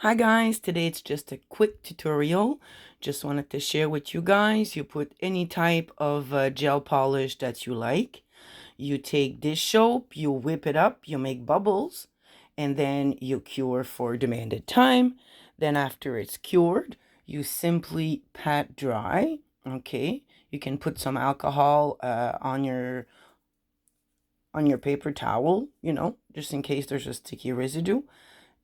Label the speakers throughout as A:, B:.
A: Hi guys, today it's just a quick tutorial. Just wanted to share with you guys. You put any type of gel polish that you like. You take dish soap, you whip it up, you make bubbles, and then you cure for demanded time. Then after it's cured, you simply pat dry. Okay, you can put some alcohol on your paper towel, just in case there's a sticky residue.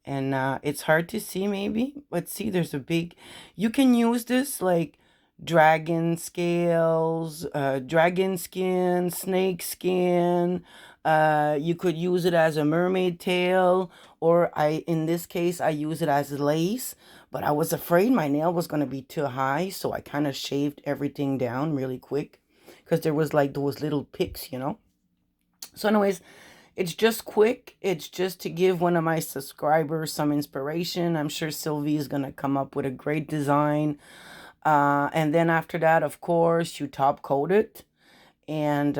A: And it's hard to see maybe, but see there's a big, you can use this like dragon scales, dragon skin, snake skin. You could use it as a mermaid tail, or in this case I use it as lace, but I was afraid my nail was going to be too high, so I kind of shaved everything down really quick because there was like those little picks. So anyways, it's just quick. It's just to give one of my subscribers some inspiration. I'm sure Sylvie is going to come up with a great design. And then after that, of course, you top coat it. And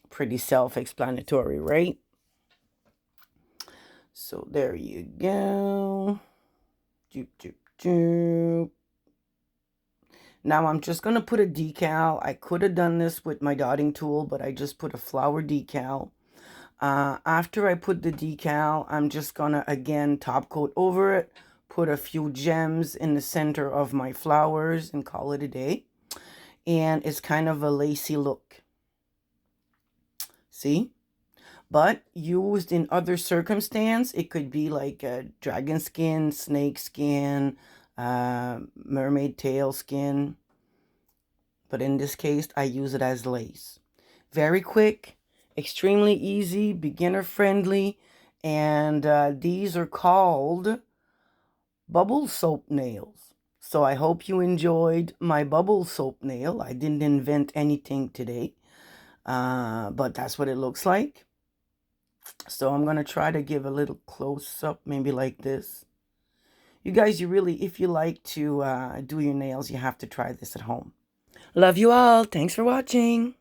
A: pretty self-explanatory, right? So there you go. Doop, doop, doop. Now I'm just going to put a decal. I could have done this with my dotting tool, but I just put a flower decal. After I put the decal, I'm just gonna again top coat over it, put a few gems in the center of my flowers and call it a day. And it's kind of a lacy look. See? But used in other circumstance, it could be like a dragon skin, snake skin, mermaid tail skin. But in this case, I use it as lace. Very quick, extremely easy, beginner friendly, and these are called bubble soap nails. So I hope you enjoyed my bubble soap nail. I didn't invent anything today, but that's what it looks like. So I'm going to try to give a little close up, maybe like this. You guys, if you like to do your nails, you have to try this at home. Love you all. Thanks for watching.